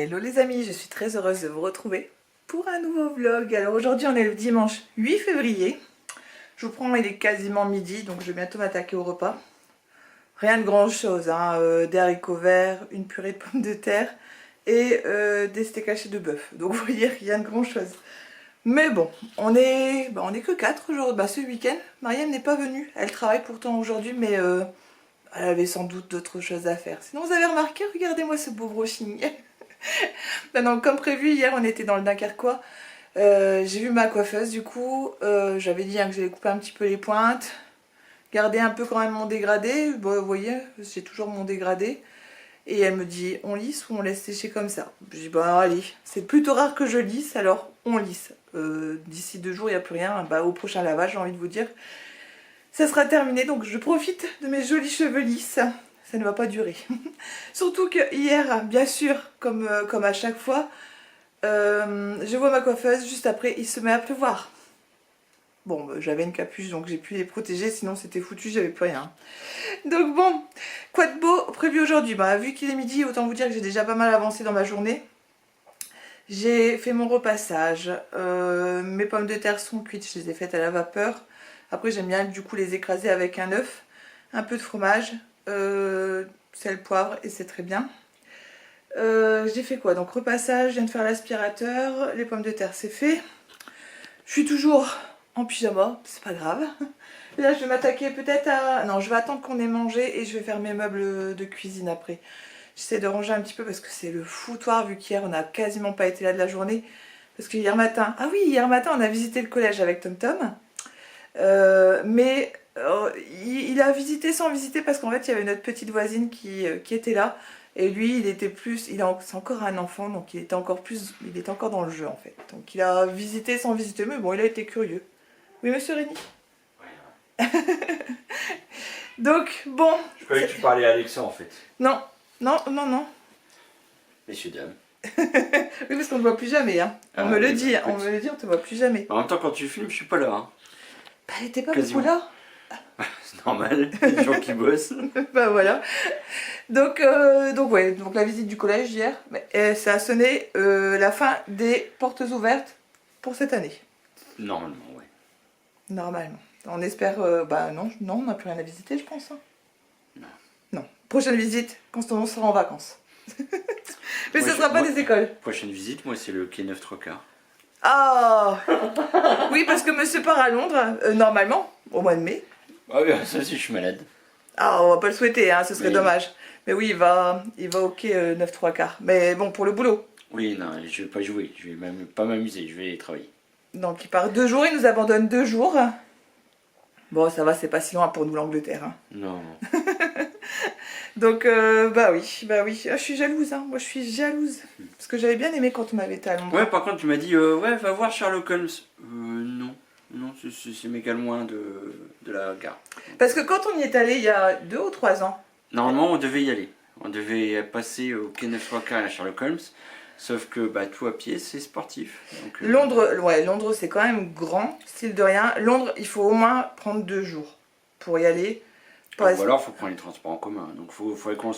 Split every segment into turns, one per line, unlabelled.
Hello les amis, je suis très heureuse de vous retrouver pour un nouveau vlog. Alors aujourd'hui on est le dimanche 8 février. Je vous prends, il est quasiment midi, donc je vais bientôt m'attaquer au repas. Rien de grand chose, hein. Des haricots verts, une purée de pommes de terre et des steaks hachés de bœuf. Donc vous voyez, rien de grand chose. Mais bon, on est que 4 aujourd'hui, ce week-end. Marianne n'est pas venue, elle travaille pourtant aujourd'hui, mais elle avait sans doute d'autres choses à faire. Sinon vous avez remarqué, regardez-moi ce beau brushing. Non, comme prévu, hier on était dans le Dunkerquois. J'ai vu ma coiffeuse du coup. J'avais dit que j'allais couper un petit peu les pointes. Garder un peu quand même mon dégradé. Bon, vous voyez, j'ai toujours mon dégradé. Et elle me dit, on lisse ou on laisse sécher comme ça? Je dis, bah allez, c'est plutôt rare que je lisse, alors on lisse. D'ici 2 jours, il n'y a plus rien. Au prochain lavage, j'ai envie de vous dire. Ça sera terminé, donc je profite de mes jolis cheveux lisses. Ça ne va pas durer. Surtout que hier, bien sûr, comme à chaque fois, je vois ma coiffeuse, juste après, il se met à pleuvoir. Bon, j'avais une capuche, donc j'ai pu les protéger, sinon c'était foutu, j'avais plus rien. Donc bon, quoi de beau prévu aujourd'hui? Vu qu'il est midi, autant vous dire que j'ai déjà pas mal avancé dans ma journée. J'ai fait mon repassage, mes pommes de terre sont cuites, je les ai faites à la vapeur. Après j'aime bien du coup les écraser avec un œuf, un peu de fromage, sel, poivre et c'est très bien. J'ai fait quoi? Donc repassage, je viens de faire l'aspirateur, les pommes de terre c'est fait. Je suis toujours en pyjama, c'est pas grave. Là je vais m'attaquer peut-être à... Non, je vais attendre qu'on ait mangé et je vais faire mes meubles de cuisine après. J'essaie de ranger un petit peu parce que c'est le foutoir vu qu'hier on n'a quasiment pas été là de la journée. Parce que hier matin... Ah oui, hier matin on a visité le collège avec Tom Tom. Mais il a visité sans visiter parce qu'en fait il y avait notre petite voisine qui était là. Et lui, c'est encore un enfant, donc il était encore dans le jeu en fait. Donc il a visité sans visiter, mais bon, il a été curieux. Oui, monsieur Rémi? Ouais. Donc, bon...
Je croyais que tu parlais à Alexa en fait.
Non.
Messieurs, dames.
Oui, parce qu'on ne te voit plus jamais, hein. On me le dit, on te voit plus jamais.
En même temps, quand tu filmes, je suis pas là. Hein.
T'es pas
Quasiment.
beaucoup là?
C'est normal, il y a des gens qui bossent.
Voilà. Donc la visite du collège hier, ça a sonné la fin des portes ouvertes pour cette année.
Normalement, ouais.
Normalement. On espère... non, on n'a plus rien à visiter, je pense. Hein. Non. Prochaine visite, quand on sera en vacances. Mais ce ne sera pas des écoles.
Prochaine visite, moi, c'est le quai 9 3 quarts.
Ah oui, parce que monsieur part à Londres, normalement, au mois de mai.
Ah oui, ça aussi, je suis malade.
Ah, on va pas le souhaiter, hein, ce serait dommage. Mais oui, il va au quai 9 3 quarts. Mais bon, pour le boulot.
Oui, non, je vais pas jouer, je vais même pas m'amuser, je vais travailler.
Donc il part 2 jours, il nous abandonne 2 jours. Bon, ça va, c'est pas si loin pour nous l'Angleterre. Hein.
Non.
Donc, oui. Ah, je suis jalouse, hein. Moi, je suis jalouse. Parce que j'avais bien aimé quand on avait été à Londres.
Ouais, par contre, tu m'as dit, ouais, va voir Sherlock Holmes. Non. Non, c'est méga loin de la gare.
Parce que quand on y est allé il y a 2 ou 3 ans.
Normalement, on devait y aller. On devait passer au quai 9 3 quarts à Sherlock Holmes. Sauf que tout à pied, c'est sportif. Donc,
Londres c'est quand même grand, style de rien. Londres, il faut au moins prendre 2 jours pour y aller.
Ou alors, il faut prendre les transports en commun. Donc, faudrait qu'on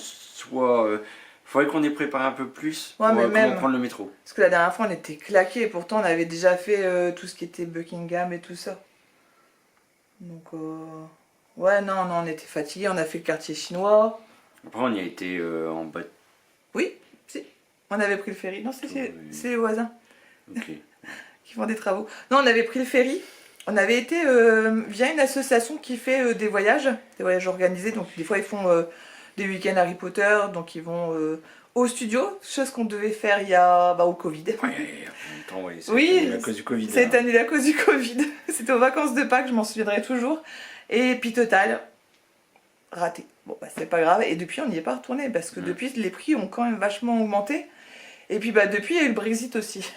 ait préparé un peu plus pour prendre le métro.
Parce que la dernière fois, on était claqués. Pourtant, on avait déjà fait tout ce qui était Buckingham et tout ça. Donc, ouais, non, on était fatigués. On a fait le quartier chinois.
Après, on y a été en bas.
Oui, si. On avait pris le ferry. Non, c'est les voisins qui font des travaux. Non, on avait pris le ferry. On avait été via une association qui fait des voyages organisés. Donc des fois ils font des week-ends Harry Potter, donc ils vont au studio, chose qu'on devait faire il y a au Covid.
Oui, à cause du Covid.
C'est annulé à cause du Covid. C'était aux vacances de Pâques, je m'en souviendrai toujours. Et puis total, raté. Bon, c'est pas grave. Et depuis on n'y est pas retourné parce que depuis les prix ont quand même vachement augmenté. Et puis depuis il y a eu le Brexit aussi.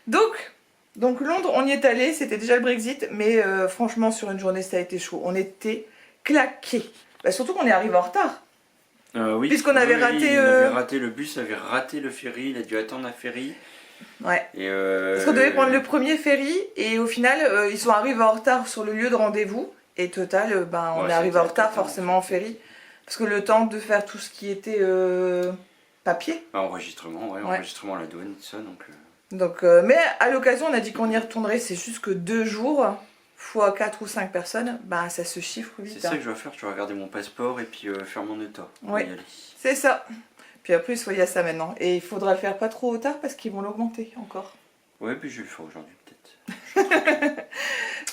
Donc Londres, on y est allé, c'était déjà le Brexit, mais franchement sur une journée ça a été chaud. On était claqués. Surtout qu'on est arrivé en retard.
Oui.
Puisqu'on avait raté...
Il avait raté le bus, avait raté le ferry, il a dû attendre un ferry.
Ouais. Parce qu'on devait prendre le premier ferry et au final ils sont arrivés en retard sur le lieu de rendez-vous. Et total, on est arrivé en retard forcément en ferry. Parce que le temps de faire tout ce qui était papier.
Bah, enregistrement, ouais,
Ouais.
enregistrement à la douane, tout ça, donc...
Donc, mais à l'occasion, on a dit qu'on y retournerait, c'est juste que 2 jours, fois 4 ou 5 personnes, bah ça se chiffre
C'est
vite.
ça
Hein.
que je dois faire, je dois regarder mon passeport et puis faire mon état pour
Ouais.
y aller.
C'est ça. Puis après, il y a ça maintenant. Et il faudra le faire pas trop tard parce qu'ils vont l'augmenter encore.
Ouais, puis je vais le faire aujourd'hui peut-être.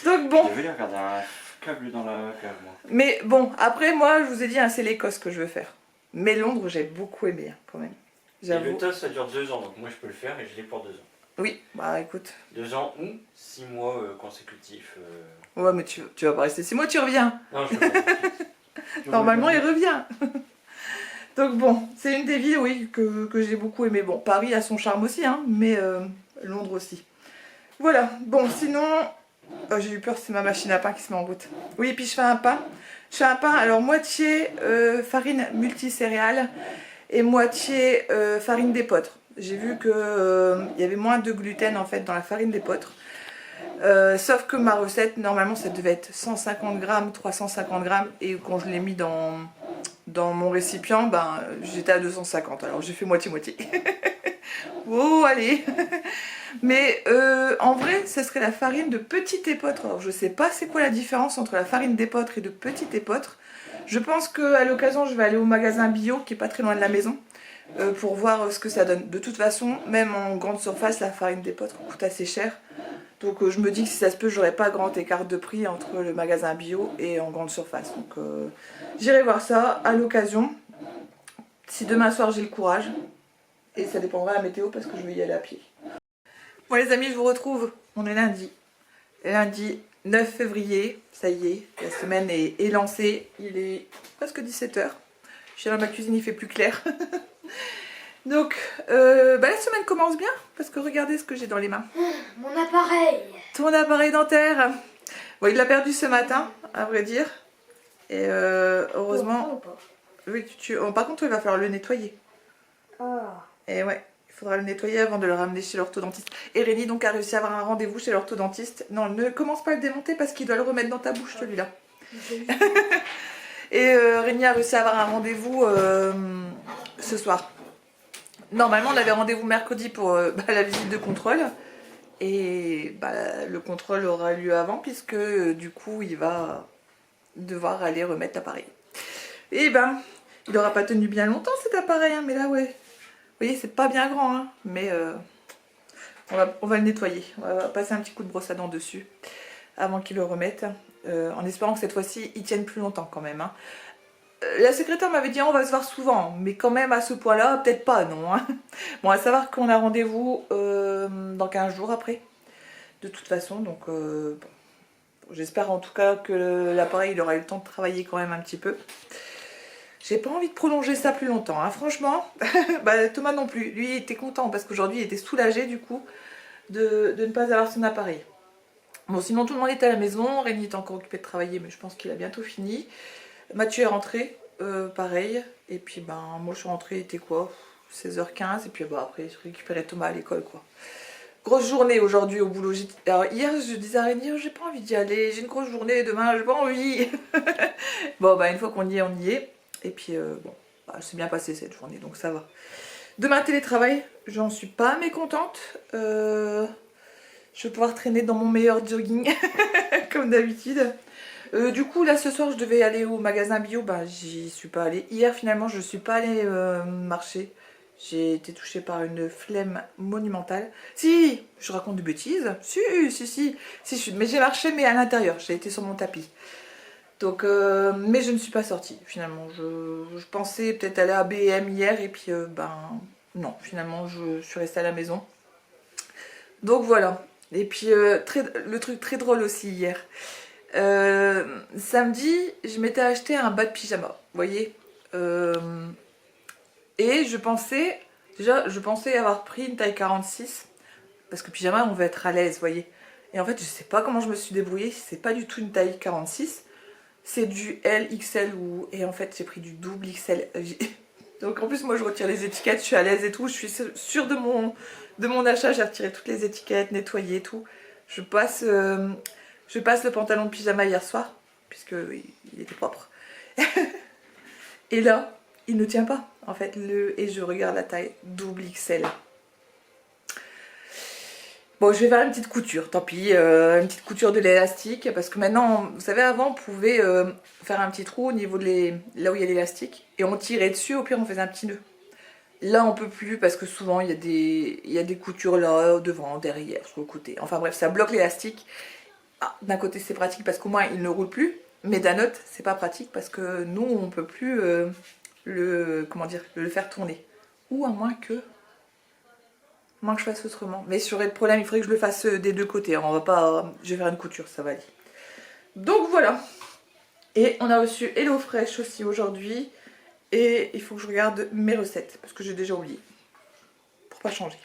Donc bon.
Je devais aller regarder un câble dans la cave, moi.
Mais bon, après, moi, je vous ai dit, hein, c'est l'Écosse que je veux faire. Mais Londres, j'ai beaucoup aimé, hein, quand même.
Et
J'avoue.
le TOS ça dure 2 ans, donc moi je peux le faire et je l'ai pour 2 ans.
Oui, bah écoute.
2 ans ou 6 mois consécutifs.
Ouais, mais tu vas pas rester 6 mois, tu reviens.
Non, je vais pas.
Normalement, il revient. Donc bon, c'est une des villes, oui, que j'ai beaucoup aimé. Bon, Paris a son charme aussi, hein, mais Londres aussi. Voilà, bon, sinon... Oh, j'ai eu peur, c'est ma machine à pain qui se met en route. Oui, et puis je fais un pain. Je fais un pain, alors moitié farine multicéréales et moitié farine d'épeautre. J'ai vu que il y avait moins de gluten en fait dans la farine d'épeautre. Sauf que ma recette, normalement, ça devait être 150 grammes, 350 grammes. Et quand je l'ai mis dans mon récipient, ben, j'étais à 250. Alors j'ai fait moitié-moitié. Oh, allez. Mais en vrai, ce serait la farine de petit épeautre. Alors je sais pas c'est quoi la différence entre la farine d'épeautre et de petit épeautre. Je pense qu'à l'occasion, je vais aller au magasin bio qui est pas très loin de la maison pour voir ce que ça donne. De toute façon, même en grande surface, la farine d'épeautre coûte assez cher. Donc je me dis que si ça se peut, j'aurai pas grand écart de prix entre le magasin bio et en grande surface. Donc j'irai voir ça à l'occasion. Si demain soir j'ai le courage. Et ça dépendra de la météo parce que je vais y aller à pied. Bon les amis, je vous retrouve. On est lundi. Lundi 9 février. Ça y est, la semaine est lancée. Il est presque 17 h. Je suis dans ma cuisine, il fait plus clair. Donc la semaine commence bien. Parce que regardez ce que j'ai dans les mains.
Mon appareil.
Ton appareil dentaire. Bon, il l'a perdu ce matin, à vrai dire. Et heureusement... Oui, par contre, il va falloir le nettoyer.
Ah.
Et ouais, il faudra le nettoyer avant de le ramener chez l'orthodontiste. Et Rémi donc a réussi à avoir un rendez-vous chez l'orthodontiste. Non, ne commence pas à le démonter parce qu'il doit le remettre dans ta bouche celui-là. Et Rémi a réussi à avoir un rendez-vous ce soir. Normalement on avait rendez-vous mercredi pour la visite de contrôle. Et le contrôle aura lieu avant puisque du coup il va devoir aller remettre l'appareil. Et il n'aura pas tenu bien longtemps cet appareil, hein, mais là ouais. Vous voyez, c'est pas bien grand, hein, mais on va le nettoyer. On va passer un petit coup de brosse à dents dessus avant qu'il le remette. En espérant que cette fois-ci, il tienne plus longtemps quand même. Hein. La secrétaire m'avait dit on va se voir souvent, mais quand même à ce point-là, peut-être pas, non. Hein. Bon, à savoir qu'on a rendez-vous dans 15 jours après, de toute façon. Donc, bon. J'espère en tout cas que l'appareil il aura eu le temps de travailler quand même un petit peu. J'ai pas envie de prolonger ça plus longtemps, hein. Franchement. Thomas non plus. Lui, il était content parce qu'aujourd'hui, il était soulagé du coup de ne pas avoir son appareil. Bon, sinon, tout le monde est à la maison. Rémi est encore occupé de travailler, mais je pense qu'il a bientôt fini. Mathieu est rentré, pareil. Et puis, moi, je suis rentrée, il était quoi 16 h 15. Et puis, après, je récupérais Thomas à l'école, quoi. Grosse journée aujourd'hui au boulot. Alors, hier, je disais à Rémi, j'ai pas envie d'y aller. J'ai une grosse journée demain, j'ai pas envie. Bon, une fois qu'on y est, on y est. Et puis, c'est bien passé cette journée, donc ça va. Demain, télétravail, j'en suis pas mécontente. Je vais pouvoir traîner dans mon meilleur jogging, comme d'habitude. Du coup, là, ce soir, je devais aller au magasin bio. J'y suis pas allée. Hier, finalement, je suis pas allée marcher. J'ai été touchée par une flemme monumentale. Si, je raconte des bêtises. Si, mais j'ai marché, mais à l'intérieur. J'ai été sur mon tapis. Donc, mais je ne suis pas sortie finalement. Je pensais peut-être aller à BM hier et puis non, finalement je suis restée à la maison. Donc voilà. Et puis le truc très drôle aussi hier. Samedi, je m'étais acheté un bas de pyjama, vous voyez. Et je pensais avoir pris une taille 46 parce que pyjama on veut être à l'aise, vous voyez. Et en fait, je sais pas comment je me suis débrouillée. C'est pas du tout une taille 46. C'est du L, XL et en fait j'ai pris du double XL. Donc en plus moi je retire les étiquettes, je suis à l'aise et tout. Je suis sûre de mon achat, j'ai retiré toutes les étiquettes, nettoyé et tout. Je passe le pantalon de pyjama hier soir, puisque il était propre. Et là, il ne tient pas. En fait, et je regarde la taille double XL. Bon, je vais faire une petite couture, tant pis, une petite couture de l'élastique, parce que maintenant, vous savez, avant, on pouvait faire un petit trou au niveau là où il y a l'élastique, et on tirait dessus, au pire, on faisait un petit nœud. Là, on peut plus, parce que souvent, il y a des coutures là, devant, derrière, sur le côté. Enfin bref, ça bloque l'élastique. Ah, d'un côté, c'est pratique, parce qu'au moins, il ne roule plus, mais d'un autre, c'est pas pratique, parce que nous, on peut plus le faire tourner. Ou à moins que je fasse autrement. Mais sur le problème, il faudrait que je le fasse des deux côtés. Alors, on va pas. Je vais faire une couture, ça va aller. Donc voilà. Et on a reçu HelloFresh aussi aujourd'hui. Et il faut que je regarde mes recettes. Parce que j'ai déjà oublié. Pour pas changer.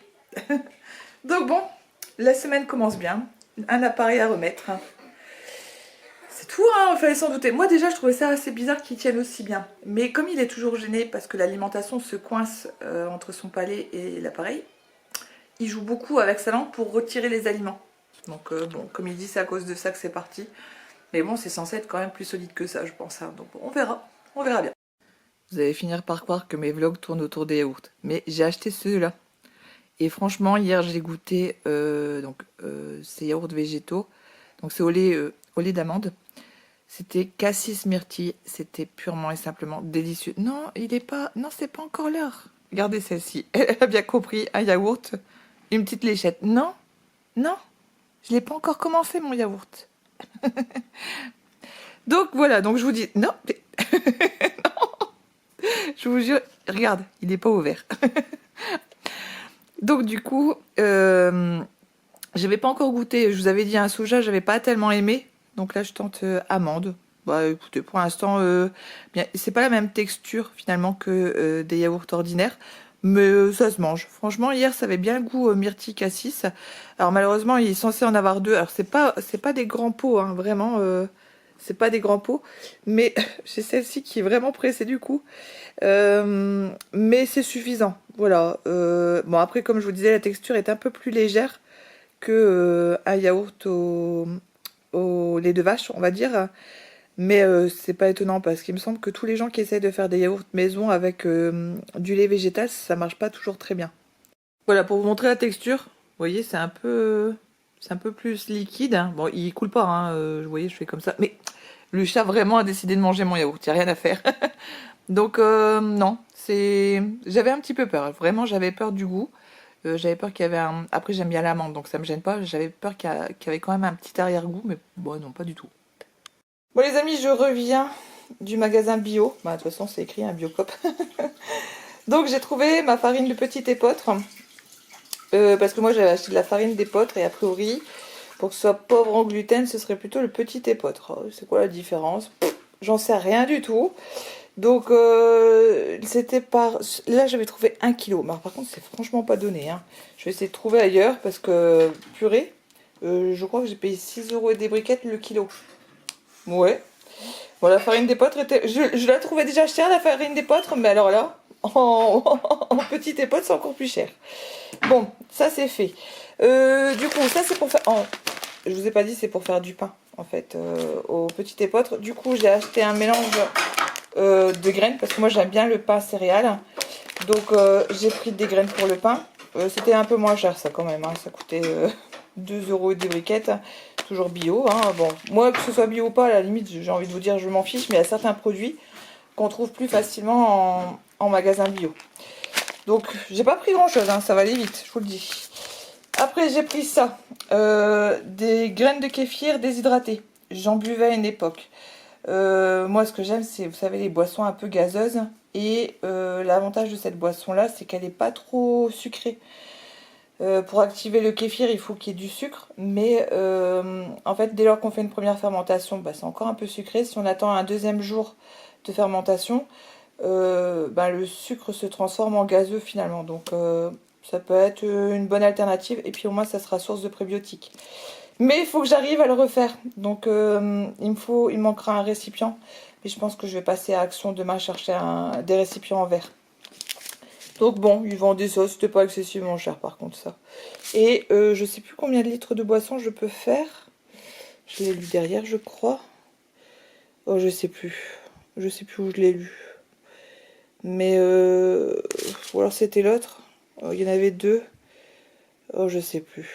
Donc bon, la semaine commence bien. Un appareil à remettre. C'est tout, hein, il fallait s'en douter. Moi déjà, je trouvais ça assez bizarre qu'il tienne aussi bien. Mais comme il est toujours gêné parce que l'alimentation se coince entre son palais et l'appareil, il joue beaucoup avec sa langue pour retirer les aliments. Donc bon, comme il dit, c'est à cause de ça que c'est parti. Mais bon, c'est censé être quand même plus solide que ça, je pense. Hein. Donc bon, on verra bien. Vous allez finir par croire que mes vlogs tournent autour des yaourts. Mais j'ai acheté ceux-là. Et franchement, hier, j'ai goûté ces yaourts végétaux. Donc c'est au lait d'amande. C'était cassis myrtille. C'était purement et simplement délicieux. Non, non, c'est pas encore l'heure. Regardez celle-ci. Elle a bien compris. Un yaourt. Une petite léchette. Non, non, je l'ai pas encore commencé mon yaourt. Donc voilà, donc je vous dis, non, mais... non. Je vous jure, regarde, il n'est pas ouvert. Donc du coup, je n'avais pas encore goûté, je vous avais dit un soja, j'avais pas tellement aimé. Donc là je tente amande. Bah écoutez, pour l'instant, c'est pas la même texture finalement que des yaourts ordinaires. Mais ça se mange. Franchement, hier, ça avait bien le goût myrtille cassis. Alors malheureusement, il est censé en avoir deux. Alors c'est pas des grands pots, hein, vraiment. C'est pas des grands pots. Mais j'ai celle-ci qui est vraiment pressée du coup. Mais c'est suffisant. Voilà. Bon après, comme je vous disais, la texture est un peu plus légère que un yaourt au lait de vache, on va dire. Mais c'est pas étonnant parce qu'il me semble que tous les gens qui essayent de faire des yaourts maison avec du lait végétal, ça marche pas toujours très bien. Voilà, pour vous montrer la texture, vous voyez, c'est un peu plus liquide. Hein. Bon, il coule pas, hein, vous voyez, je fais comme ça. Mais le chat vraiment a décidé de manger mon yaourt, il n'y a rien à faire. Donc non, j'avais un petit peu peur, vraiment j'avais peur du goût. J'avais peur qu'il y avait un... Après j'aime bien l'amande, donc ça me gêne pas. J'avais peur qu'il y avait quand même un petit arrière-goût, mais bon, non, pas du tout. Bon les amis, je reviens du magasin bio. Bah, de toute façon c'est écrit un Biocop. Donc j'ai trouvé ma farine de petit épeautre. Parce que moi j'avais acheté de la farine d'épeautre et a priori pour que ce soit pauvre en gluten ce serait plutôt le petit épeautre. C'est quoi la différence? J'en sais rien du tout. Donc c'était par... Là j'avais trouvé 1 kg. Mais par contre c'est franchement pas donné. Hein. Je vais essayer de trouver ailleurs parce que purée. Je crois que j'ai payé 6 € et des briquettes le kilo. Ouais. Bon, la farine d'épeautre était... Je la trouvais déjà chère, la farine d'épeautre, mais alors là, en petite épeautre, c'est encore plus cher. Bon, ça c'est fait. Du coup, ça c'est pour faire... Je vous ai pas dit, c'est pour faire du pain, en fait, au petit épeautre. Du coup, j'ai acheté un mélange de graines, parce que moi j'aime bien le pain céréales. Donc, j'ai pris des graines pour le pain. C'était un peu moins cher, ça, quand même. Hein. Ça coûtait 2 € et des briquettes. Toujours bio, hein. Bon, moi que ce soit bio ou pas, à la limite j'ai envie de vous dire je m'en fiche, mais il y a certains produits qu'on trouve plus facilement en magasin bio. Donc j'ai pas pris grand chose, hein, ça va aller vite, je vous le dis. Après j'ai pris ça, des graines de kéfir déshydratées, j'en buvais à une époque. Moi ce que j'aime c'est, vous savez, les boissons un peu gazeuses, et l'avantage de cette boisson là c'est qu'elle n'est pas trop sucrée. Pour activer le kéfir, il faut qu'il y ait du sucre, mais en fait, dès lors qu'on fait une première fermentation, bah, c'est encore un peu sucré. Si on attend un deuxième jour de fermentation, le sucre se transforme en gazeux finalement. Donc, ça peut être une bonne alternative, et puis au moins, ça sera source de prébiotiques. Mais il faut que j'arrive à le refaire. Donc, il me manquera un récipient. Mais je pense que je vais passer à Action demain chercher des récipients en verre. Donc bon, ils vendaient ça, c'était pas excessivement cher par contre ça. Et je sais plus combien de litres de boisson je peux faire. Je l'ai lu derrière je crois. Oh je sais plus. Je sais plus où je l'ai lu. Mais ou alors c'était l'autre. Il y en avait deux. Oh, je sais plus.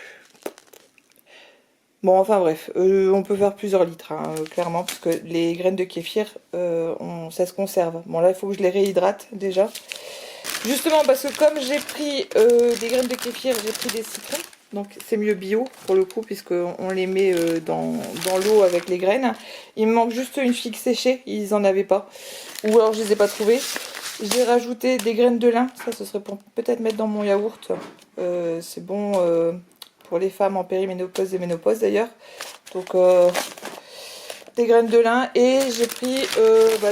Bon, enfin bref, on peut faire plusieurs litres, hein, clairement, parce que les graines de kéfir, ça se conserve. Bon, là, il faut que je les réhydrate déjà. Justement, parce que comme j'ai pris des graines de kéfir, j'ai pris des citrons. Donc c'est mieux bio pour le coup, puisqu'on les met dans l'eau avec les graines. Il me manque juste une figue séchée, ils en avaient pas. Ou alors je les ai pas trouvées. J'ai rajouté des graines de lin, ça ce serait pour peut-être mettre dans mon yaourt. C'est bon pour les femmes en périménopause et ménopause d'ailleurs. Donc des graines de lin et j'ai pris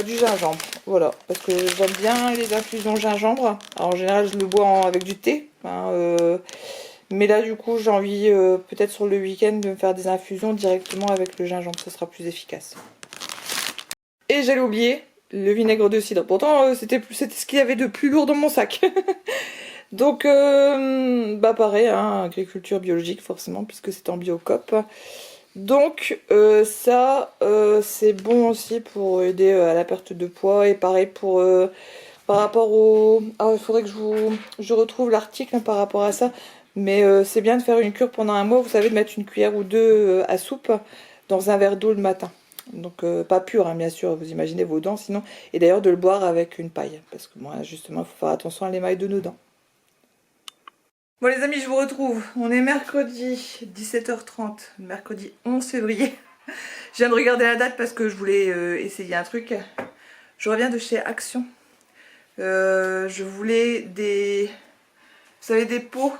du gingembre. Voilà, parce que j'aime bien les infusions gingembre. Alors, en général je le bois avec du thé. Hein, mais là du coup j'ai envie peut-être sur le week-end de me faire des infusions directement avec le gingembre. Ce sera plus efficace. Et j'allais oublier le vinaigre de cidre. Pourtant c'était ce qu'il y avait de plus lourd dans mon sac. Donc pareil, hein, agriculture biologique forcément puisque c'est en biocoop. Donc ça c'est bon aussi pour aider à la perte de poids. Et pareil pour par rapport au... Ah, il faudrait que je retrouve l'article par rapport à ça. Mais c'est bien de faire une cure pendant un mois. Vous savez, de mettre une cuillère ou deux à soupe dans un verre d'eau le matin. Donc pas pur, hein, bien sûr, vous imaginez vos dents sinon. Et d'ailleurs de le boire avec une paille. Parce que moi justement il faut faire attention à l'émail de nos dents. Bon les amis, je vous retrouve. On est mercredi 17h30, mercredi 11 février. Je viens de regarder la date parce que je voulais essayer un truc. Je reviens de chez Action. Je voulais des... Vous savez, des pots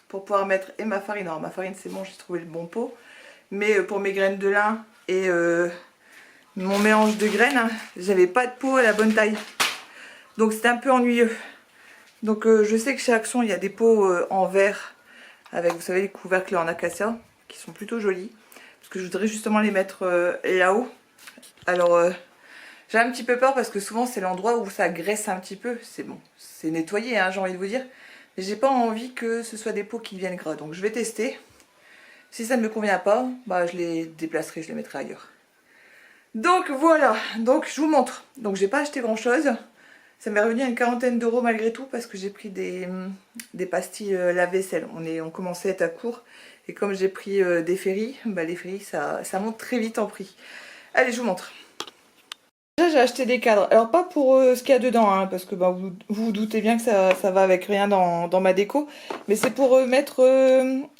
pour pouvoir mettre et ma farine. Alors ma farine c'est bon, j'ai trouvé le bon pot. Mais pour mes graines de lin et mon mélange de graines, hein, j'avais pas de pot à la bonne taille. Donc c'était un peu ennuyeux. Donc je sais que chez Action il y a des pots en verre avec, vous savez, les couvercles en acacia qui sont plutôt jolis. Parce que je voudrais justement les mettre là-haut. Alors j'ai un petit peu peur parce que souvent c'est l'endroit où ça graisse un petit peu. C'est bon, c'est nettoyé, hein, j'ai envie de vous dire. Mais j'ai pas envie que ce soit des pots qui viennent gras. Donc je vais tester. Si ça ne me convient pas, bah, je les déplacerai, je les mettrai ailleurs. Donc voilà, donc je vous montre. Donc j'ai pas acheté grand chose. Ça m'est revenu à une quarantaine d'euros malgré tout parce que j'ai pris des pastilles lave-vaisselle. On commençait à être à court. Et comme j'ai pris des ferries, bah, les ferries ça monte très vite en prix. Allez, je vous montre. Déjà j'ai acheté des cadres. Alors pas pour ce qu'il y a dedans, hein, parce que bah, vous vous doutez bien que ça va avec rien dans ma déco. Mais c'est pour mettre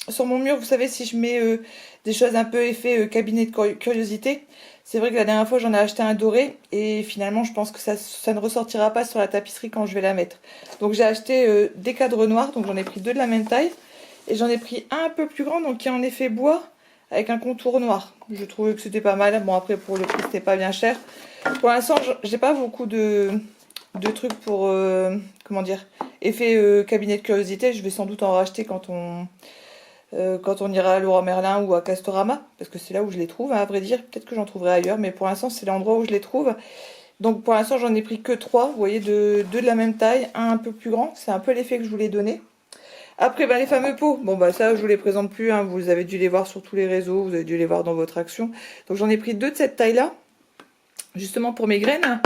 sur mon mur, vous savez, si je mets des choses un peu effet cabinet de curiosité. C'est vrai que la dernière fois j'en ai acheté un doré et finalement je pense que ça ne ressortira pas sur la tapisserie quand je vais la mettre. Donc j'ai acheté des cadres noirs, donc j'en ai pris deux de la même taille. Et j'en ai pris un peu plus grand, donc qui est en effet bois avec un contour noir. Je trouvais que c'était pas mal. Bon après pour le prix c'était pas bien cher. Pour l'instant j'ai pas beaucoup de trucs pour comment dire, effet cabinet de curiosité. Je vais sans doute en racheter quand on ira à Leroy Merlin ou à Castorama, parce que c'est là où je les trouve, hein, à vrai dire. Peut-être que j'en trouverai ailleurs, mais pour l'instant c'est l'endroit où je les trouve. Donc pour l'instant j'en ai pris que 3, vous voyez, deux de la même taille, un peu plus grand. C'est un peu l'effet que je voulais donner. Après les fameux pots, bon bah ça je vous les présente plus, hein, vous avez dû les voir sur tous les réseaux, vous avez dû les voir dans votre Action. Donc j'en ai pris 2 de cette taille là, justement pour mes graines.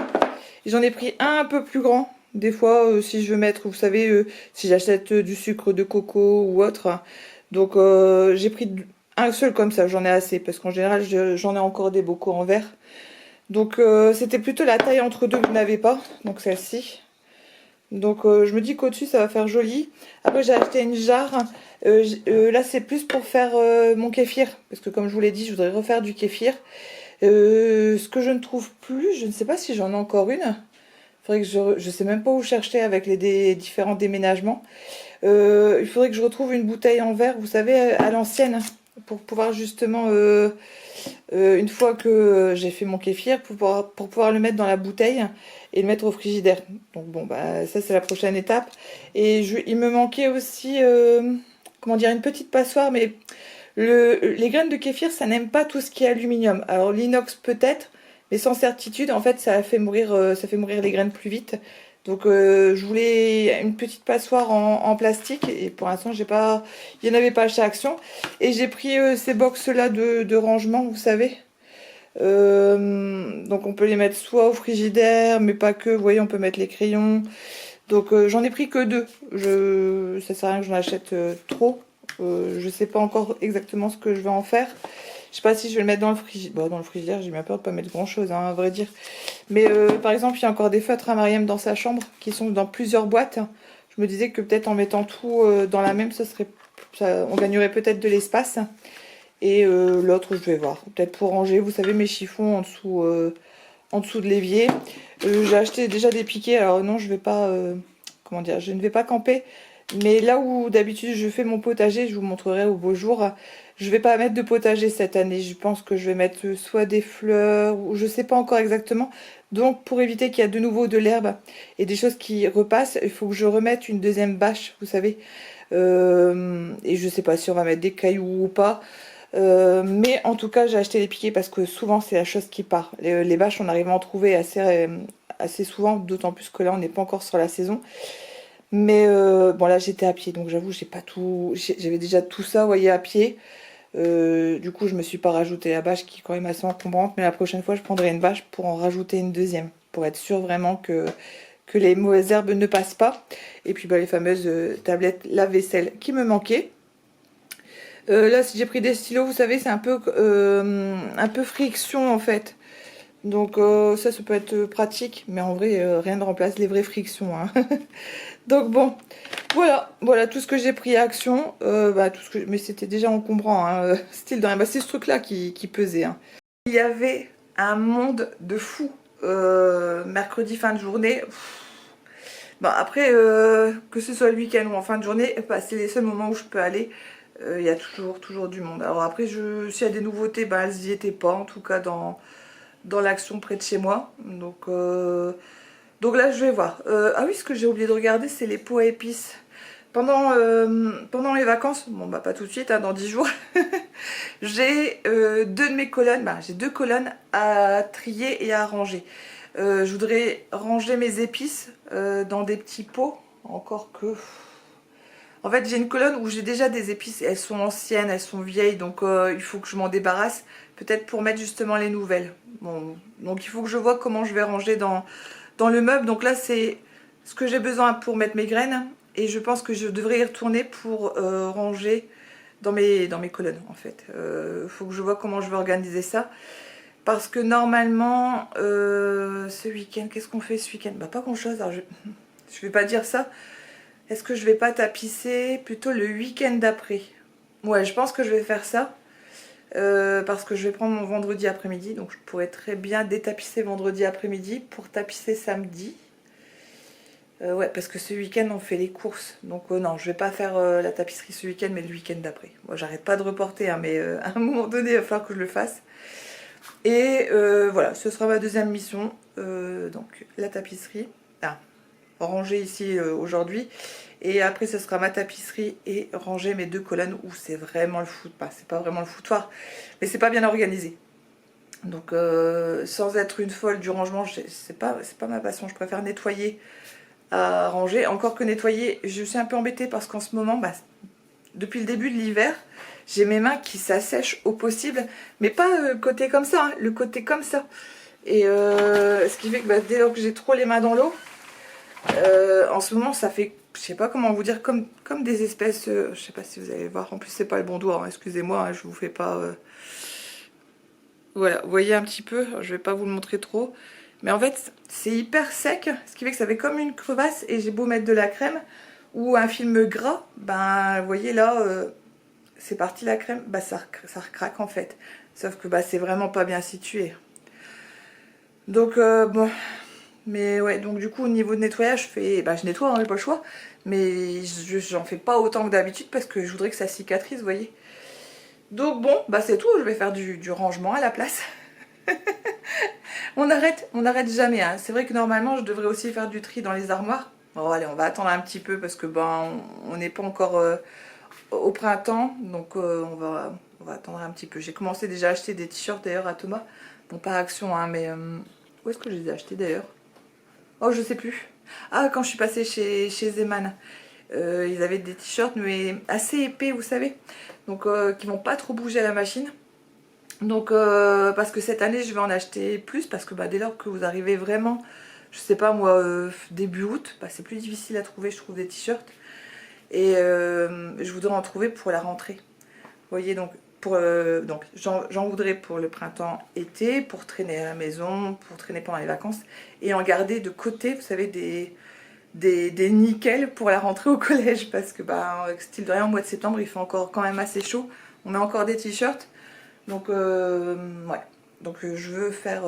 J'en ai pris un peu plus grand. Des fois si je veux mettre, vous savez, si j'achète du sucre de coco ou autre. Donc j'ai pris un seul comme ça, j'en ai assez. Parce qu'en général j'en ai encore des bocaux en verre. Donc c'était plutôt la taille entre deux que je n'avais pas. Donc celle-ci. Donc je me dis qu'au-dessus ça va faire joli. Après j'ai acheté une jarre. Là c'est plus pour faire mon kéfir. Parce que comme je vous l'ai dit, je voudrais refaire du kéfir. Ce que je ne trouve plus, je ne sais pas si j'en ai encore une. Faudrait que je sais même pas où chercher avec les différents déménagements. Il faudrait que je retrouve une bouteille en verre, vous savez, à l'ancienne, pour pouvoir justement, une fois que j'ai fait mon kéfir, pour pouvoir le mettre dans la bouteille et le mettre au frigidaire. Donc bon, bah ça c'est la prochaine étape. Et il me manquait aussi, comment dire, une petite passoire, mais les graines de kéfir, ça n'aime pas tout ce qui est aluminium. Alors l'inox peut-être, mais sans certitude, en fait ça fait mourir les graines plus vite. Donc je voulais une petite passoire en plastique et pour l'instant j'ai pas, il n'y en avait pas chez Action. Et j'ai pris ces box là de rangement, vous savez. Donc on peut les mettre soit au frigidaire, mais pas que. Vous voyez, on peut mettre les crayons. Donc j'en ai pris que 2. Ça sert à rien que j'en achète trop. Je sais pas encore exactement ce que je vais en faire. Je sais pas si je vais le mettre dans le frigidaire. Bon, dans le frigidaire, j'ai bien peur de pas mettre grand chose, hein, à vrai dire. Mais par exemple, il y a encore des feutres à Mariam dans sa chambre qui sont dans plusieurs boîtes. Je me disais que peut-être en mettant tout dans la même, on gagnerait peut-être de l'espace. Et l'autre, je vais voir. Peut-être pour ranger, vous savez, mes chiffons en dessous de l'évier. J'ai acheté déjà des piquets. Alors non, je vais pas... comment dire, je ne vais pas camper. Mais là où d'habitude je fais mon potager, je vous montrerai au beau jour. Je vais pas mettre de potager cette année. Je pense que je vais mettre soit des fleurs, ou je sais pas encore exactement. Donc pour éviter qu'il y ait de nouveau de l'herbe et des choses qui repassent, il faut que je remette une deuxième bâche, vous savez. Et je sais pas si on va mettre des cailloux ou pas. Mais en tout cas j'ai acheté les piquets parce que souvent c'est la chose qui part. Les bâches on arrive à en trouver assez souvent, d'autant plus que là on n'est pas encore sur la saison. Mais bon là j'étais à pied donc j'avoue j'ai pas tout, j'avais déjà tout ça vous voyez à pied. Du coup je me suis pas rajouté la bâche qui est quand même assez encombrante, mais la prochaine fois je prendrai une bâche pour en rajouter une deuxième pour être sûr vraiment que les mauvaises herbes ne passent pas. Et puis bah, les fameuses tablettes lave-vaisselle qui me manquaient. Là si j'ai pris des stylos vous savez c'est un peu friction en fait. Donc ça peut être pratique, mais en vrai rien ne remplace les vraies frictions, hein. Donc bon, voilà tout ce que j'ai pris à Action. Mais c'était déjà encombrant, hein, style de rien. Bah, c'est ce truc là qui pesait, hein. Il y avait un monde de fou mercredi fin de journée. Bon, après que ce soit le week-end ou en fin de journée, bah, c'est les seuls moments où je peux aller. Il y a toujours du monde. Alors après s'il y a des nouveautés, bah, elles n'y étaient pas en tout cas dans l'Action près de chez moi. Donc là je vais voir. Ah oui, ce que j'ai oublié de regarder c'est les pots à épices. Pendant les vacances, bon bah pas tout de suite, hein, dans 10 jours, j'ai j'ai 2 colonnes à trier et à ranger. Je voudrais ranger mes épices dans des petits pots, encore que... En fait j'ai une colonne où j'ai déjà des épices, elles sont anciennes, elles sont vieilles, donc il faut que je m'en débarrasse, peut-être pour mettre justement les nouvelles. Bon, donc il faut que je vois comment je vais ranger dans le meuble. Donc là c'est ce que j'ai besoin pour mettre mes graines, et je pense que je devrais y retourner pour ranger dans mes colonnes en fait. Faut que je vois comment je vais organiser ça. Parce que normalement, ce week-end, qu'est-ce qu'on fait ce week-end? Bah pas grand chose, alors je vais pas dire ça. Est-ce que je vais pas tapisser plutôt le week-end d'après? Ouais, je pense que je vais faire ça. Parce que je vais prendre mon vendredi après-midi. Donc je pourrais très bien détapisser vendredi après-midi pour tapisser samedi. Ouais, parce que ce week-end on fait les courses. Donc non, je vais pas faire la tapisserie ce week-end, mais le week-end d'après. Moi j'arrête pas de reporter, hein, mais à un moment donné il va falloir que je le fasse. Et voilà, ce sera ma deuxième mission. Donc la tapisserie. Ah, ranger ici aujourd'hui. Et après ce sera ma tapisserie et ranger mes 2 colonnes où c'est vraiment le foot. Bah, c'est pas vraiment le foutoir, mais c'est pas bien organisé. Donc sans être une folle du rangement, c'est pas ma passion. Je préfère nettoyer à ranger. Encore que nettoyer, je suis un peu embêtée parce qu'en ce moment, bah, depuis le début de l'hiver, j'ai mes mains qui s'assèchent au possible. Mais pas le côté comme ça, hein, le côté comme ça. Et ce qui fait que bah, dès lors que j'ai trop les mains dans l'eau, en ce moment ça fait, je sais pas comment vous dire, comme des espèces, je sais pas si vous allez voir, en plus c'est pas le bon doigt, hein, excusez-moi, hein, je vous fais pas... Voilà, vous voyez un petit peu, je vais pas vous le montrer trop. Mais en fait c'est hyper sec, ce qui fait que ça fait comme une crevasse, et j'ai beau mettre de la crème ou un film gras, ben vous voyez là, c'est parti la crème, bah ça recraque en fait. Sauf que bah c'est vraiment pas bien situé. Donc bon... Mais ouais, donc du coup au niveau de nettoyage, je nettoie, hein, j'ai pas le choix. Mais j'en fais pas autant que d'habitude parce que je voudrais que ça cicatrise, vous voyez. Donc bon, bah c'est tout, je vais faire du rangement à la place. on n'arrête jamais, hein. C'est vrai que normalement je devrais aussi faire du tri dans les armoires. Bon allez, on va attendre un petit peu parce que on n'est pas encore au printemps. Donc on va attendre un petit peu. J'ai commencé déjà à acheter des t-shirts d'ailleurs à Thomas. Bon, pas Action, hein, mais où est-ce que je les ai achetés d'ailleurs? Oh, je sais plus. Ah, quand je suis passée chez Zeman. Ils avaient des t-shirts, mais assez épais, vous savez. Donc, qui vont pas trop bouger à la machine. Donc parce que cette année je vais en acheter plus parce que bah, dès lors que vous arrivez vraiment, je sais pas moi, début août, bah, c'est plus difficile à trouver je trouve des t-shirts. Et je voudrais en trouver pour la rentrée. Vous voyez donc, donc j'en voudrais pour le printemps-été, pour traîner à la maison, pour traîner pendant les vacances. Et en garder de côté, vous savez, des nickels pour la rentrée au collège. Parce que bah, style de rien, au mois de septembre, il fait encore quand même assez chaud. On a encore des t-shirts. Donc ouais, donc je veux faire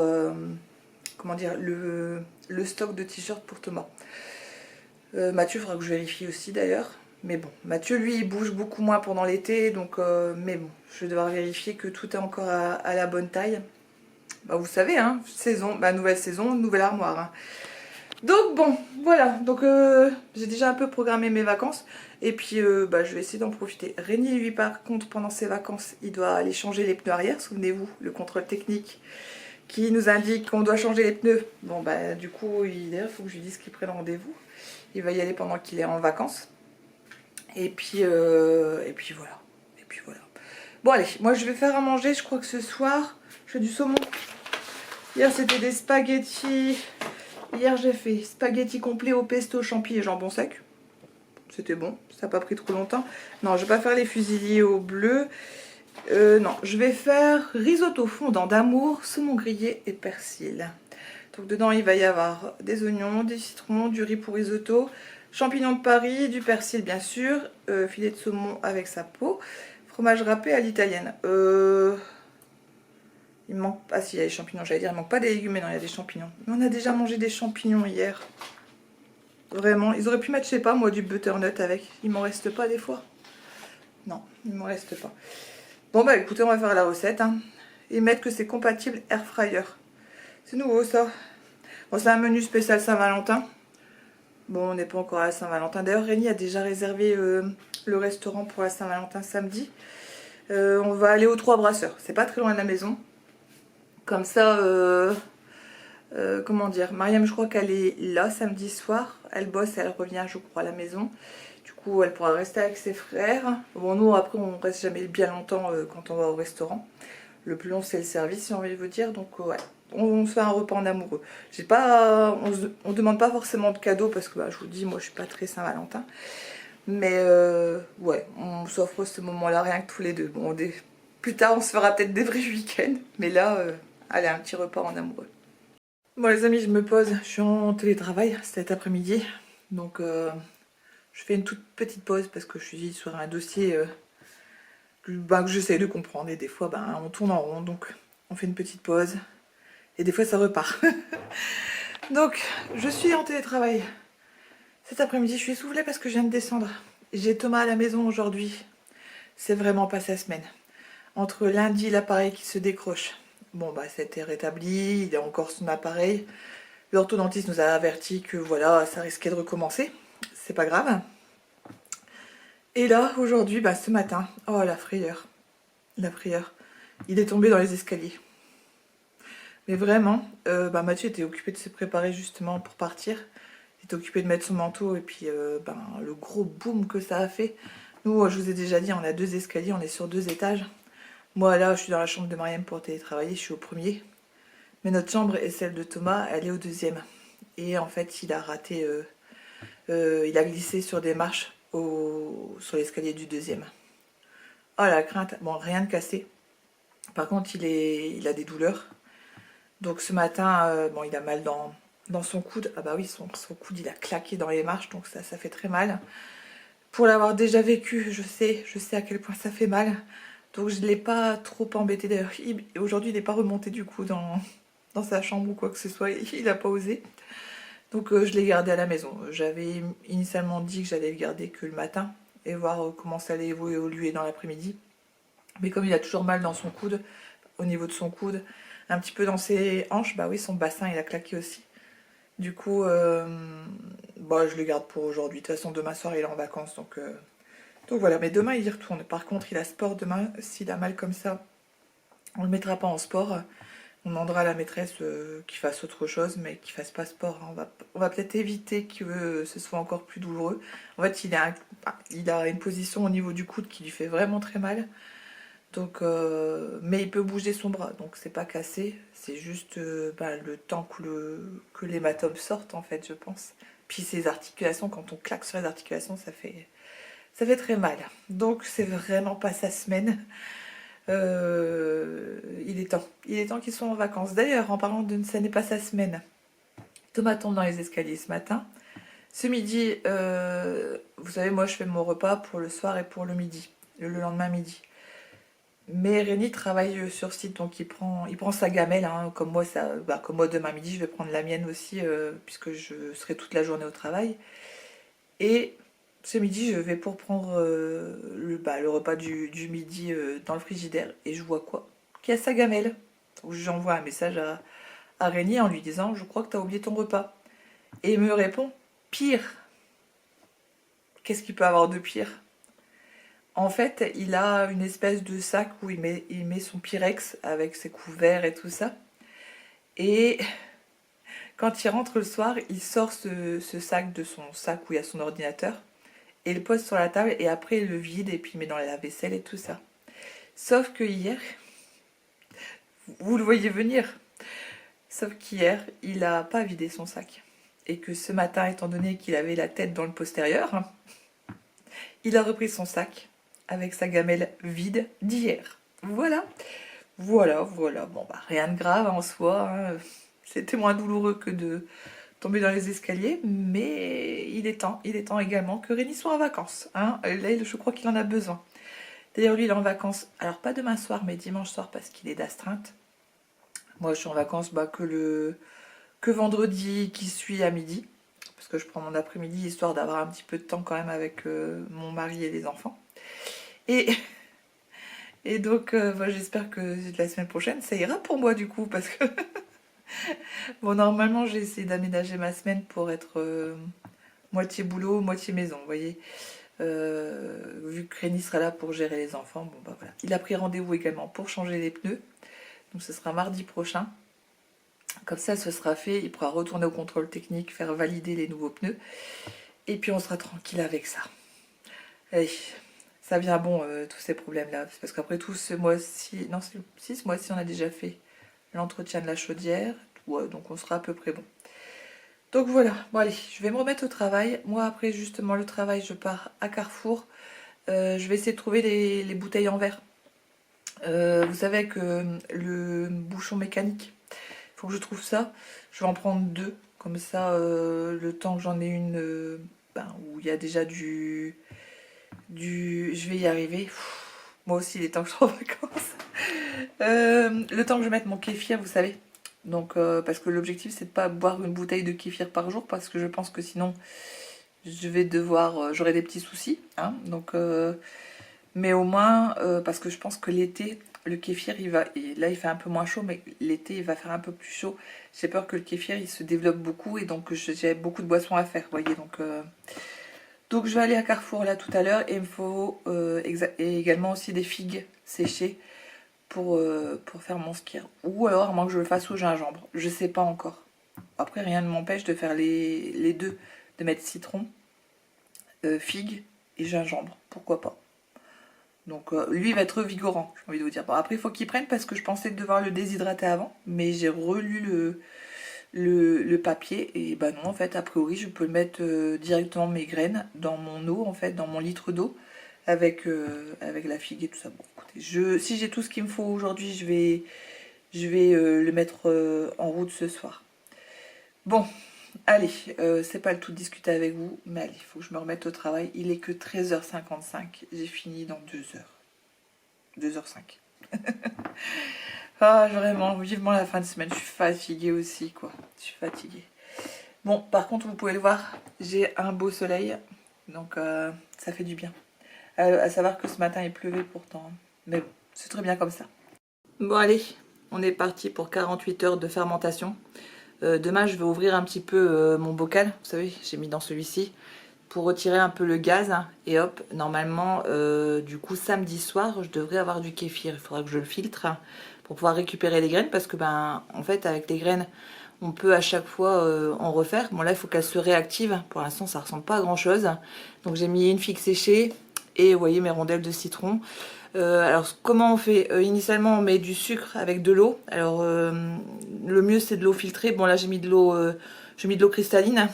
comment dire le stock de t-shirts pour Thomas. Mathieu, il faudra que je vérifie aussi d'ailleurs. Mais bon, Mathieu lui il bouge beaucoup moins pendant l'été, donc mais bon, je vais devoir vérifier que tout est encore à la bonne taille. Bah, vous savez, hein, saison, bah, nouvelle saison, nouvelle armoire. Hein. Donc bon, voilà, donc j'ai déjà un peu programmé mes vacances et puis bah, je vais essayer d'en profiter. Rémi lui par contre pendant ses vacances il doit aller changer les pneus arrière, souvenez-vous, le contrôle technique qui nous indique qu'on doit changer les pneus. Bon bah du coup d'ailleurs il faut que je lui dise qu'il prenne rendez-vous, il va y aller pendant qu'il est en vacances et puis voilà, et puis voilà. Bon allez, moi je vais faire à manger, je crois que ce soir je fais du saumon. Hier c'était des spaghettis. Hier j'ai fait spaghetti complet au pesto, champi et jambon sec. C'était bon, ça n'a pas pris trop longtemps. Non, je vais pas faire les fusiliers au bleu. Non, je vais faire risotto fondant d'amour, saumon grillé et persil. Donc dedans il va y avoir des oignons, des citrons, du riz pour risotto, champignons de Paris, du persil bien sûr, filet de saumon avec sa peau, fromage râpé à l'italienne. Il me manque... Ah si, il y a des champignons, j'allais dire, il manque pas des légumes, mais non, il y a des champignons. Mais on a déjà mangé des champignons hier. Vraiment, ils auraient pu mettre, je sais pas, moi, du butternut avec. Il m'en reste pas des fois. Non, il m'en reste pas. Bon bah écoutez, on va faire la recette. Hein. Et mettre que c'est compatible air fryer. C'est nouveau ça. Bon, c'est un menu spécial Saint-Valentin. Bon, on n'est pas encore à la Saint-Valentin. D'ailleurs, Rémi a déjà réservé le restaurant pour la Saint-Valentin samedi. On va aller aux Trois Brasseurs. C'est pas très loin de la maison. Comme ça, comment dire, Mariam, je crois qu'elle est là samedi soir. Elle bosse, elle revient, je crois, à la maison. Du coup, elle pourra rester avec ses frères. Bon, nous, après, on reste jamais bien longtemps quand on va au restaurant. Le plus long, c'est le service, si j'ai envie de vous dire. Donc, ouais, on se fait un repas en amoureux. J'ai pas, on demande pas forcément de cadeaux parce que, bah, je vous dis, moi, je suis pas très Saint-Valentin. Mais, ouais, on s'offre ce moment-là rien que tous les deux. Bon, plus tard, on se fera peut-être des vrais week-ends. Mais là... allez, un petit repas en amoureux. Bon les amis, je me pose, je suis en télétravail cet après-midi. Donc je fais une toute petite pause parce que je suis sur un dossier que j'essaie de comprendre. Et des fois, on tourne en rond. Donc on fait une petite pause. Et des fois, ça repart. Donc je suis en télétravail. Cet après-midi, je suis essoufflée parce que je viens de descendre. J'ai Thomas à la maison aujourd'hui. C'est vraiment pas sa semaine. Entre lundi, l'appareil qui se décroche. Bon bah c'était rétabli, il a encore son appareil. L'orthodontiste nous a averti que voilà, ça risquait de recommencer. C'est pas grave. Et là, aujourd'hui, ce matin, oh la frayeur. La frayeur. Il est tombé dans les escaliers. Mais vraiment, Mathieu était occupé de se préparer justement pour partir. Il était occupé de mettre son manteau et puis le gros boom que ça a fait. Nous, je vous ai déjà dit, on a 2 escaliers, on est sur 2 étages. Moi là je suis dans la chambre de Mariam pour télétravailler, je suis au premier. Mais notre chambre et celle de Thomas, elle est au 2e. Et en fait il a raté, il a glissé sur des marches sur l'escalier du 2e. Oh la crainte, bon rien de cassé. Par contre il a des douleurs. Donc ce matin, il a mal dans son coude. Ah bah oui, son coude il a claqué dans les marches, donc ça fait très mal. Pour l'avoir déjà vécu, je sais à quel point ça fait mal. Donc je ne l'ai pas trop embêté d'ailleurs. Aujourd'hui il n'est pas remonté du coup dans sa chambre ou quoi que ce soit. Il n'a pas osé. Donc je l'ai gardé à la maison. J'avais initialement dit que j'allais le garder que le matin. Et voir comment ça allait évoluer dans l'après-midi. Mais comme il a toujours mal dans son coude, au niveau de son coude, un petit peu dans ses hanches, bah oui son bassin il a claqué aussi. Du coup je le garde pour aujourd'hui. De toute façon demain soir il est en vacances donc voilà, mais demain il y retourne. Par contre il a sport demain, s'il a mal comme ça, on le mettra pas en sport. On demandera à la maîtresse qu'il fasse autre chose, mais qu'il fasse pas sport. Hein. On va peut-être éviter que ce soit encore plus douloureux. En fait il a une position au niveau du coude qui lui fait vraiment très mal. Donc, mais il peut bouger son bras, donc c'est pas cassé. C'est juste le temps que l'hématome sorte, en fait, je pense. Puis ses articulations, quand on claque sur les articulations, ça fait très mal. Donc c'est vraiment pas sa semaine. Il est temps. Il est temps qu'ils soient en vacances. D'ailleurs, en parlant de ça n'est pas sa semaine, Thomas tombe dans les escaliers ce matin. Ce midi, vous savez, moi je fais mon repas pour le soir et pour le midi, le lendemain midi. Mais Rémi travaille sur site, donc il prend sa gamelle, hein, comme moi, comme moi demain midi, je vais prendre la mienne aussi, puisque je serai toute la journée au travail. Et ce midi, je vais pour prendre le repas du midi dans le frigidaire, et je vois quoi? Qu'il y a sa gamelle. Donc j'envoie un message à Rémi en lui disant, je crois que tu as oublié ton repas. Et il me répond, pire. Qu'est-ce qu'il peut avoir de pire? En fait, il a une espèce de sac où il met son Pyrex avec ses couverts et tout ça. Et quand il rentre le soir, il sort ce sac de son sac où il y a son ordinateur et il le pose sur la table et après il le vide et puis il met dans la vaisselle et tout ça. Sauf que hier, vous le voyez venir, sauf qu'hier, il n'a pas vidé son sac. Et que ce matin, étant donné qu'il avait la tête dans le postérieur, il a repris son sac avec sa gamelle vide d'hier. Voilà. Bon, rien de grave en soi. Hein. C'était moins douloureux que de tomber dans les escaliers, mais il est temps également que Rémi soit en vacances. Hein. Là, je crois qu'il en a besoin. D'ailleurs, lui, il est en vacances, alors pas demain soir, mais dimanche soir parce qu'il est d'astreinte. Moi, je suis en vacances que vendredi qui suit à midi, parce que je prends mon après-midi histoire d'avoir un petit peu de temps quand même avec mon mari et les enfants. Et donc, j'espère que la semaine prochaine, ça ira pour moi du coup, parce que... bon, normalement, j'ai essayé d'aménager ma semaine pour être moitié boulot, moitié maison, vous voyez. Vu que Rémi sera là pour gérer les enfants, bon bah voilà. Il a pris rendez-vous également pour changer les pneus, donc ce sera mardi prochain. Comme ça, ce sera fait, il pourra retourner au contrôle technique, faire valider les nouveaux pneus, et puis on sera tranquille avec ça. Allez. Ça vient bon, tous ces problèmes-là. Parce qu'après tout, ce mois-ci... Non, ce mois-ci, on a déjà fait l'entretien de la chaudière. Donc on sera à peu près bon. Donc voilà. Bon, allez, je vais me remettre au travail. Moi, après, justement, le travail, je pars à Carrefour. Je vais essayer de trouver les bouteilles en verre. Vous savez que le bouchon mécanique, il faut que je trouve ça. Je vais en prendre 2. Comme ça, le temps que j'en ai une où il y a déjà je vais y arriver. Moi aussi, il est temps que je sois en vacances. Le temps que je mette mon kéfir, vous savez. Donc, parce que l'objectif, c'est de pas boire une bouteille de kéfir par jour, parce que je pense que sinon, j'aurai des petits soucis. Hein, donc, mais au moins, parce que je pense que l'été, le kéfir, là, il fait un peu moins chaud, mais l'été, il va faire un peu plus chaud. J'ai peur que le kéfir, il se développe beaucoup, et donc j'ai beaucoup de boissons à faire, vous voyez. Donc je vais aller à Carrefour là tout à l'heure et il me faut également aussi des figues séchées pour faire mon skyr. Ou alors à moins que je le fasse au gingembre, je sais pas encore. Après rien ne m'empêche de faire les deux, de mettre citron, figues et gingembre, pourquoi pas. Donc lui il va être vigorant, j'ai envie de vous dire. Bon après il faut qu'il prenne parce que je pensais devoir le déshydrater avant, mais j'ai relu le papier et bah non en fait a priori je peux mettre directement mes graines dans mon eau en fait, dans mon litre d'eau avec la figue et tout ça. Bon écoutez, si j'ai tout ce qu'il me faut aujourd'hui je vais le mettre en route ce soir. Bon allez, c'est pas le tout de discuter avec vous, mais allez, il faut que je me remette au travail. Il est que 13h55, j'ai fini dans 2h. 2h05. Ah, vraiment, vivement la fin de semaine. Je suis fatiguée aussi, quoi. Je suis fatiguée. Bon, par contre, vous pouvez le voir, j'ai un beau soleil. Donc, ça fait du bien. À savoir que ce matin, il pleuvait pourtant. Mais bon, c'est très bien comme ça. Bon, allez, on est parti pour 48 heures de fermentation. Demain, je vais ouvrir un petit peu mon bocal. Vous savez, j'ai mis dans celui-ci pour retirer un peu le gaz. Hein, et hop, normalement, du coup, samedi soir, je devrais avoir du kéfir. Il faudra que je le filtre pour pouvoir récupérer les graines. Parce que, en fait, avec les graines, on peut à chaque fois en refaire. Bon, là, il faut qu'elles se réactivent. Pour l'instant, ça ressemble pas à grand-chose. Donc, j'ai mis une figue séchée et, vous voyez, mes rondelles de citron. Alors comment on fait? Initialement on met du sucre avec de l'eau. Alors le mieux c'est de l'eau filtrée. Bon là j'ai mis de l'eau cristalline.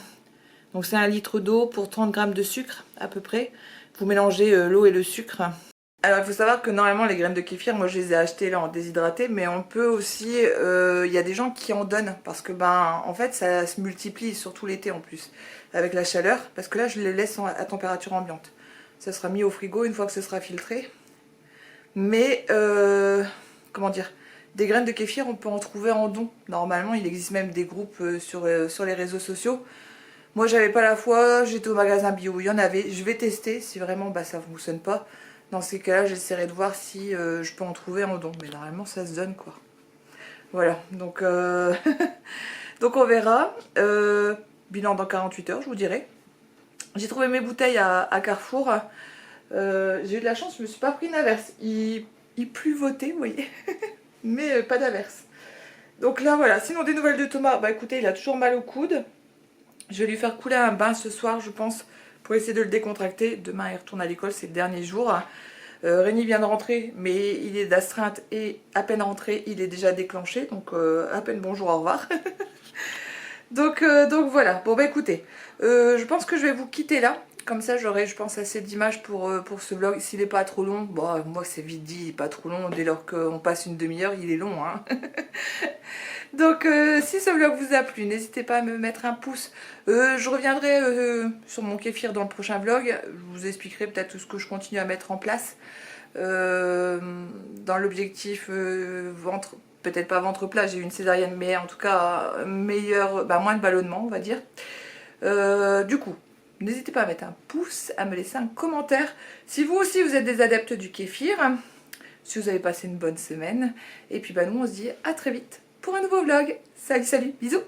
Donc c'est 1 litre d'eau pour 30 grammes de sucre à peu près. Vous mélangez l'eau et le sucre. Alors il faut savoir que normalement les graines de kéfir, moi je les ai achetées là en déshydraté, mais on peut aussi, il y a des gens qui en donnent parce que ben en fait ça se multiplie surtout l'été en plus avec la chaleur, parce que là je les laisse à température ambiante. Ça sera mis au frigo une fois que ce sera filtré. Mais comment dire, des graines de kéfir on peut en trouver en don. Normalement il existe même des groupes sur les réseaux sociaux. Moi j'avais pas la foi, j'étais au magasin bio, il y en avait, je vais tester si vraiment bah, ça fonctionne pas. Dans ces cas-là, j'essaierai de voir si je peux en trouver en don. Mais normalement, ça se donne, quoi. Voilà, donc, donc on verra. Bilan dans 48 heures, je vous dirai. J'ai trouvé mes bouteilles à Carrefour. J'ai eu de la chance, je me suis pas pris une averse. Il pluvautait, vous voyez. Mais pas d'averse. Donc là, voilà. Sinon, des nouvelles de Thomas. Bah écoutez, il a toujours mal au coude. Je vais lui faire couler un bain ce soir, je pense, pour essayer de le décontracter. Demain il retourne à l'école, c'est le dernier jour. Rémi vient de rentrer, mais il est d'astreinte et à peine rentré, il est déjà déclenché. Donc à peine bonjour, au revoir. donc voilà, bon bah écoutez, je pense que je vais vous quitter là. Comme ça j'aurai je pense assez d'images pour ce vlog. S'il n'est pas trop long, bon moi c'est vite dit, pas trop long. Dès lors qu'on passe une demi-heure, il est long hein. Donc si ce vlog vous a plu, n'hésitez pas à me mettre un pouce. Je reviendrai sur mon kéfir dans le prochain vlog. Je vous expliquerai peut-être tout ce que je continue à mettre en place. Dans l'objectif ventre, peut-être pas ventre plat, j'ai eu une césarienne, mais en tout cas meilleur, moins de ballonnement on va dire. Du coup, n'hésitez pas à mettre un pouce, à me laisser un commentaire. Si vous aussi vous êtes des adeptes du kéfir, si vous avez passé une bonne semaine. Et puis nous on se dit à très vite pour un nouveau vlog. Salut, salut, bisous!